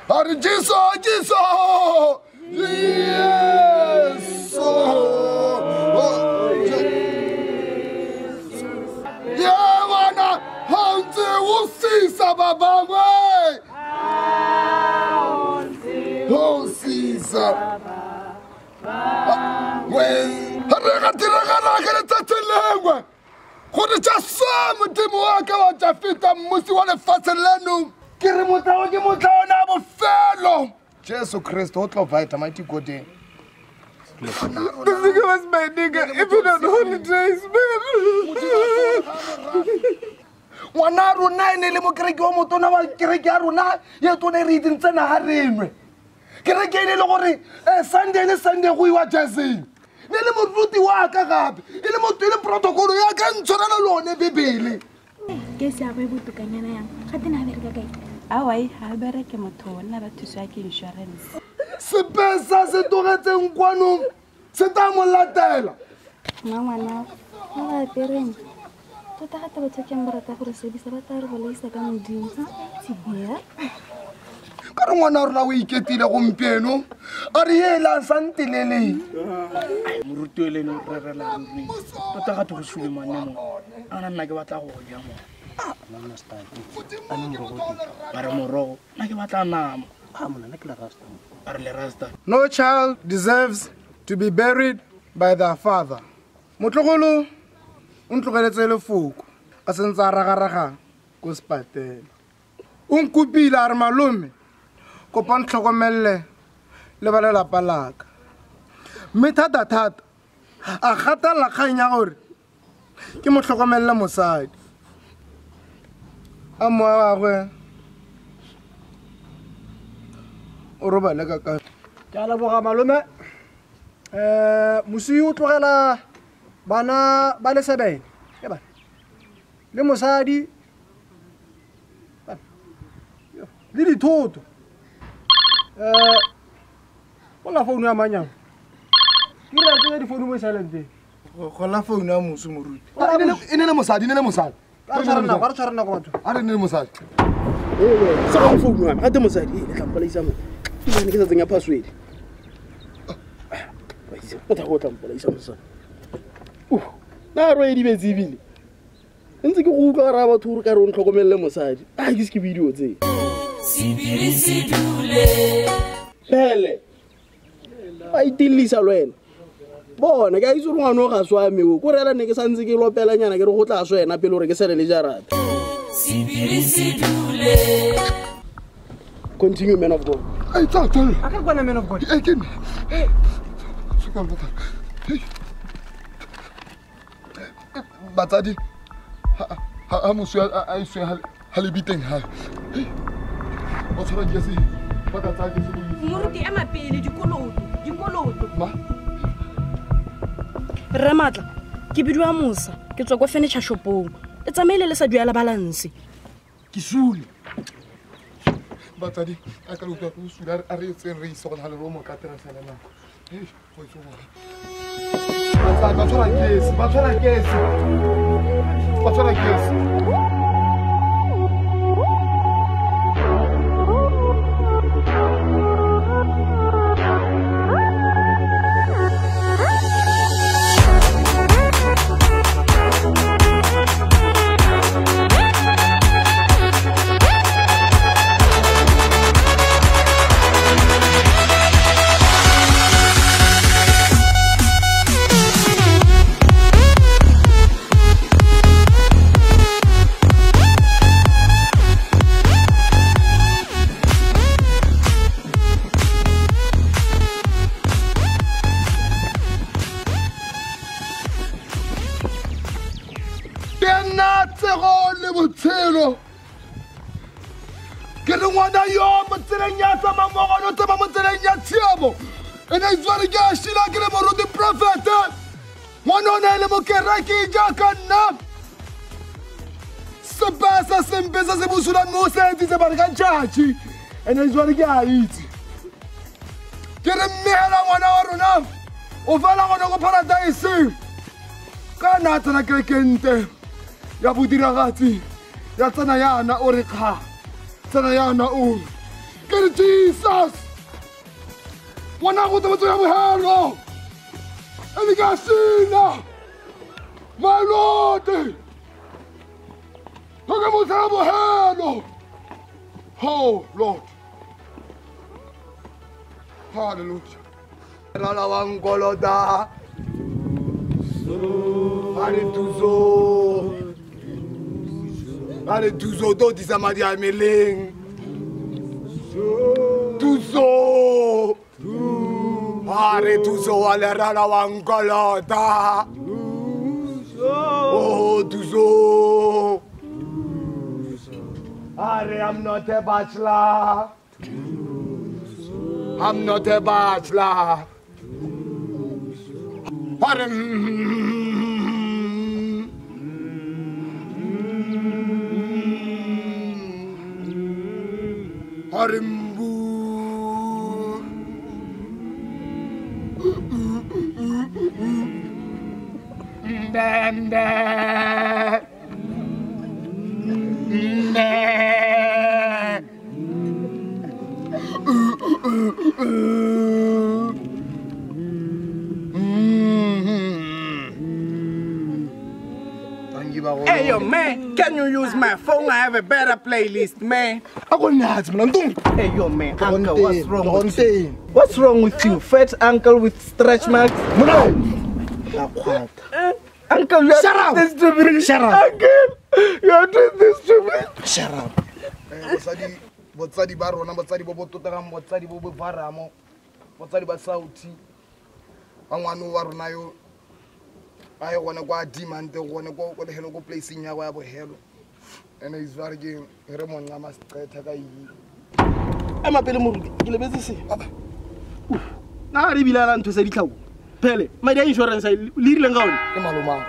Are Jesus. Yes. Yeah, wana hanze usisa babangwe. Usisa. When harega tiragana ka letsatshelengwe. Go re tsa sama dimo wa ka wa tsa feta mmusi wa lefatshe leno. Ke re motlawa ke motlawana bofelo. Jesu Christ o tlo vaita mighty God. This nigga was my nigga even on holidays, man. Wana rona ene le mo kereke wa motona wa kereke ya rona ye tone re dintsena ha renwe. Kereke ene le gore Sunday go iwa jazzing. Ne le moruti wa ka gape ile mo tele protocol ya ka ntshwana le lone bebele. Ke se a ba butukanyana yang ga tena bereka kae Awai, ha bereke motho nna ba thuswa ke insurance. Sepesa se togetseng kwanong se ta mo latela. ngwana ga pereng tota ga taba tshekeng borata gore se bisa ba tla re go leisa ka modimo tshibea Ka re ngwana rona o iketile gompieno a re ela santelele. Moruti o leno re rela ruri tota ga go shule mane mo ana nna ke batla go ja mo bare morogo nna ke batla nama bare le rasta. No child deserves to be buried by their father. Motlogolo o ntlogeletse lefoko a sentse a ragaraga ko sepatela. O nkopile a re malome kopa ntlhokomelle le ba lelapa laka. Mme thata a gatalla kgang ya gore ke mo tlhokomelle mosadi a mo wa gagwe o robale ka ka. Ke a leboga malome. Mosi o tlogela bana ba le 7 ke ba le mosadi le dithoto o la founu ya manyang ke re tse di founu mo silent Go la founu ya mosi moruti. Ene le mosadi ba tshwarana go batho a re ne mosadi. Sa go founu wa ate mosadi le tlampolaisa mo ke ke sa tsenya password ba itse o tla go tlampolaisa mo sa na ro e di betsi bile ntse ke go ka ra batho re ka re o ntlhokomelle mosadi a ke se ke video tse sibiri sidule pele a itilisa lwena bona ke a itse ngwana o ga swame o ko rela ne ke santse ke lopela nyana ke re go tla swena pele gore ke sele le jarata sibiri sidule continue man of God. Hey, talk. a ka kwana man of God. Hey, give me. Batsadi ha mosu a iswe ha le biteng ha. O tshwara ke se ba ka tsa ke se Moruti a mapele dikoloto. ma. Re matla ke bidwa Musa ke tswa go furniture shopong le tsamaile le sa duela balance Ke sule. Batsadi a ka utlwa go sula a re tseng re iso go na le romo ka tera sala na. Hey, go itse mo. Ba tshwara kesi. Ke re ngwana yo motseleng ya tsa mamogono tsa motseleng ya tshiamo ene izware ke a shila ke le moruti prophet ngwana ona le mo kereke ja ka nna sepesa sempesa se busula mo se ditse ba ka tšatši ene izware ke a itse ke re mmela ngwana wa rona o fela gona go paradise ka na tsena kerekente ya bodiragatsi ya tsena yana o re kga tsena yana o ke re Wona go tse ya bohelo. Elikasina. My Lord. Look mo tse ya bohelo. Oh Lord. Hallelujah. Lala wangoloda. Allez, Touzo, do dizamadi ameleng. Touzo. Allez, Touzo, allez, rala wangoloda. Oh, Touzo. Allez, I'm not a bachelor. I'm not a bachelor. Harimbu. Hey, yo, man, can you use my phone? I have a better playlist, man. Hey, yo, man, uncle, what's wrong with you? What's wrong with you? Fat uncle with stretch marks? Uncle, you are this to me. Shut up. Uncle, you are doing this to me. Shut up. Botsadi ba rona botsadi bo bototagang botsadi bo bovaramo botsadi ba sauti ba ngwana wa rona yo a ye gone kwa demand gone go le helo go placing ya go ya bohelo ene is very game re monna ma straight ka yi ema pele mo ke le betse se na re bilala ntho se ditlhau pele ma di insurance le rile ngaone ke maloma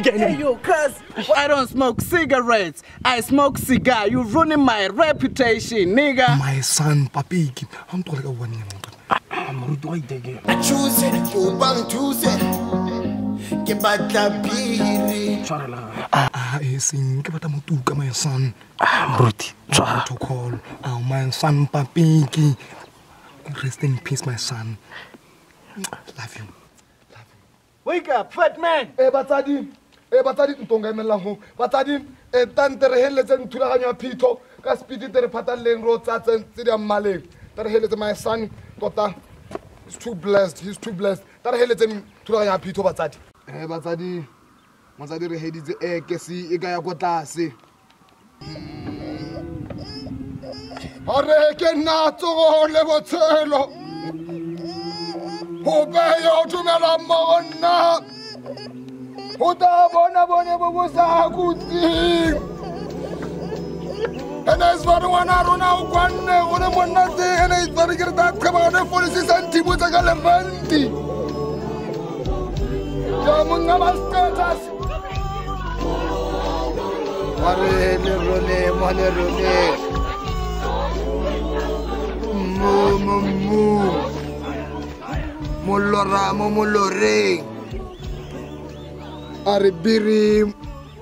Hey, yo, cuz, I don't smoke cigarettes. I smoke cigar. You're ruining my reputation, nigga. My son papiki I'm talking about one I'm rude why they get choose it go bang choose it ke batla biri sing ke batla motuka my son ruti protocol my son papiki rest in peace my son love you. Wake up, fat man. Batsadi ntonga emela ho batsadi tantere heletse nthulaganya phitho ka speed tere phataleng ro tsatse tse di ammaleng tere heletse my son tota he's too blessed tere heletse nthulaganya phitho batsadi motsadi re heditse ke si e ga ya go tlase hore ke nna tsogo le botshelo ho be yo tumela mona ho ta bona bone bo bo sa kutsi ene isvana wana rona o kwanne o ne monna te ene isvana ke ta khaba ne 46 cm tsa ka lemanti ya monna ba status are le rone mone rone mu Molora molore are biri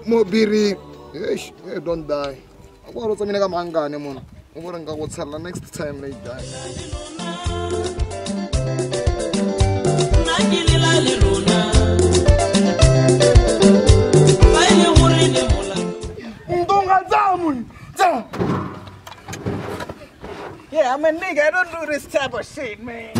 mo biri don't die akwa tsa mina ka mangane mona o gore nka go tshala next time they die Yeah, I'm a nigga. I don't do this type of shit, man.